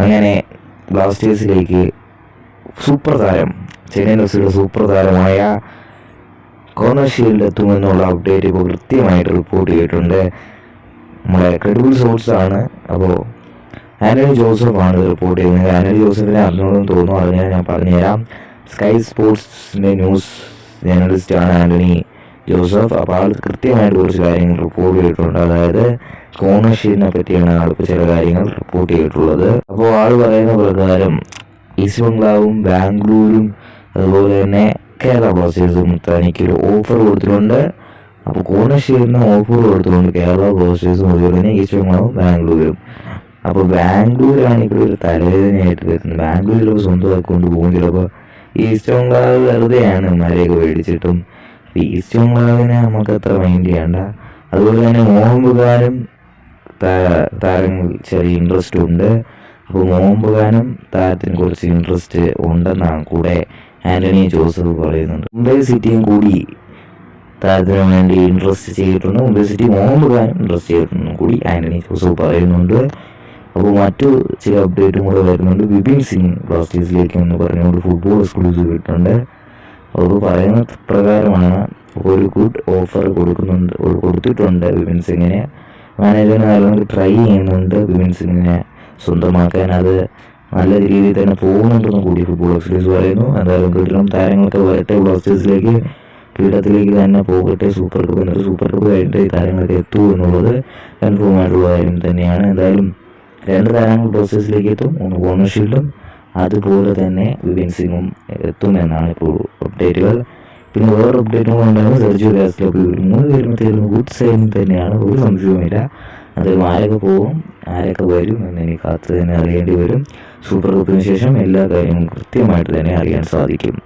അങ്ങനെ ബ്ലാസ്റ്റേഴ്സിലേക്ക് സൂപ്പർ താരം, ചെന്നൈയിൻ എഫ്.സിയുടെ സൂപ്പർ താരമായ കോർണർ ഷീൽഡ് എത്തുമെന്നുള്ള അപ്ഡേറ്റ് ഇപ്പോൾ കൃത്യമായിട്ട് റിപ്പോർട്ട് ചെയ്തിട്ടുണ്ട്. നമ്മളെ ക്രെഡിബിൾ സോഴ്സാണ്. അപ്പോൾ ആന്റണി ജോസഫാണ് ഇത് റിപ്പോർട്ട് ചെയ്യുന്നത്. ആന്റണി ജോസഫിനെ അറിഞ്ഞോളെന്ന് തോന്നുന്നു, അറിഞ്ഞാൽ ഞാൻ പറഞ്ഞുതരാം. സ്കൈ സ്പോർട്സിൻ്റെ ന്യൂസ് ജേർണലിസ്റ്റാണ് ആന്റണി ജോസഫ്. അപ്പോൾ ആൾ കൃത്യമായിട്ട് കുറച്ച് കാര്യങ്ങൾ റിപ്പോർട്ട് ചെയ്തിട്ടുണ്ട്. അതായത് കോർണർ ഷീൽഡിനെ പറ്റിയാണ് ആളിപ്പോൾ ചില കാര്യങ്ങൾ റിപ്പോർട്ട് ചെയ്തിട്ടുള്ളത്. അപ്പോൾ ആൾ പറയുന്ന പ്രകാരം ഈസ്റ്റ് ബംഗ്ലാവും ബാംഗ്ലൂരും അതുപോലെ തന്നെ കേരള ബ്ലാസ്റ്റേഴ്സും തനിക്കൊരു ഓഫർ കൊടുത്തിട്ടുണ്ട്. അപ്പോൾ കോർണർ ഷീൽഡിന് ഓഫർ കൊടുത്തിട്ടുണ്ട് കേരള ബ്ലാസ്റ്റേഴ്സും അതുപോലെ തന്നെ ഈസ്റ്റ് ബംഗ്ലാവും ബാംഗ്ലൂരും. അപ്പോൾ ബാംഗ്ലൂരാണ് ഇപ്പോൾ ഒരു തലവേദനയായിട്ട് വരുന്നത്. ബാംഗ്ലൂരിൽ സ്വന്തമാക്കി കൊണ്ടുപോകും. ചിലപ്പോൾ ഈസ്റ്റ് ബംഗ്ലാവ് വെറുതെയാണ് ഇമാരെയൊക്കെ മേടിച്ചിട്ടും. ഈസ്റ്റ് ബംഗ്ലാവിനെ നമുക്ക് അത്ര മൈൻഡ് ചെയ്യണ്ട. അതുപോലെ തന്നെ മോഹൻ ബഗാനും താരങ്ങൾ ചെറിയ ഇൻട്രസ്റ്റ് ഉണ്ട്. അപ്പോൾ മോഹൻ ബഗാനും താരത്തിന് കുറച്ച് ഇൻട്രസ്റ്റ് ഉണ്ടെന്നാണ് കൂടെ ആന്റണി ജോസഫ് പറയുന്നുണ്ട്. മുംബൈ സിറ്റിയും കൂടി താരത്തിന് വേണ്ടി ഇൻട്രസ്റ്റ് ചെയ്തിട്ടുണ്ട്. മുംബൈ സിറ്റി മോഹൻ ബഗാനും ഇൻട്രസ്റ്റ് ചെയ്തിട്ടുണ്ടെന്നും കൂടി ആന്റണി ജോസഫ് പറയുന്നുണ്ട്. അപ്പോൾ മറ്റു ചില അപ്ഡേറ്റും കൂടെ വരുന്നുണ്ട്. വിപിൻ സിംഗ് ബ്ലാസ്റ്റേഴ്സിലേക്ക് എന്ന് പറഞ്ഞുകൊണ്ട് ഫുട്ബോൾ എക്സ്ക്ലൂസീവ് കിട്ടുന്നുണ്ട്. അപ്പോൾ പറയുന്ന പ്രകാരമാണ് ഒരു ഗുഡ് ഓഫർ കൊടുത്തിട്ടുണ്ട് വിപിൻ സിംഗിനെ. മാനേജറിന് നല്ലോണം ട്രൈ ചെയ്യുന്നുണ്ട് വിപിൻ സിംഗിനെ സ്വന്തമാക്കാൻ. അത് നല്ല രീതിയിൽ തന്നെ പോകുന്നുണ്ടെന്ന് കൂടി ഫുട്ബോൾ എക്സ്ക്ലൂസീവ് പറയുന്നു. എന്തായാലും കിട്ടണം താരങ്ങളൊക്കെ വരട്ടെ, ബ്ലാസ്റ്റേഴ്സിലേക്ക് കിരീടത്തിലേക്ക് തന്നെ പോകട്ടെ. സൂപ്പർ കപ്പ് എന്നിട്ട് സൂപ്പർ കപ്പ് കഴിഞ്ഞിട്ട് ഈ താരങ്ങളൊക്കെ എത്തൂ എന്നുള്ളത് കൺഫേം ആയിട്ടുള്ള കാര്യം തന്നെയാണ്. എന്തായാലും 2 താരങ്ങൾ ബ്ലാസ്റ്റേഴ്സിലേക്ക് എത്തും, 1 കോർണർ ഷീൽഡും അതുപോലെ തന്നെ വിപിൻ സിംഗും എത്തുമെന്നാണ് ഇപ്പോൾ അപ്ഡേറ്റുകൾ. പിന്നെ വേറെ അപ്ഡേറ്റും ഉണ്ടാകും. സെർജിയോ കാസ്റ്റ്ലോക്ക് 3 പേരും തരുന്ന ഗുഡ് സൈൻ തന്നെയാണ്, ഒരു സംശയവുമില്ല. അതിൽ ആരൊക്കെ പോകും ആരൊക്കെ വരും എന്നെനിക്ക് കാത്ത് തന്നെ അറിയേണ്ടി വരും. സൂപ്പർ കപ്പിന് ശേഷം എല്ലാ കാര്യങ്ങളും കൃത്യമായിട്ട് തന്നെ അറിയാൻ സാധിക്കും.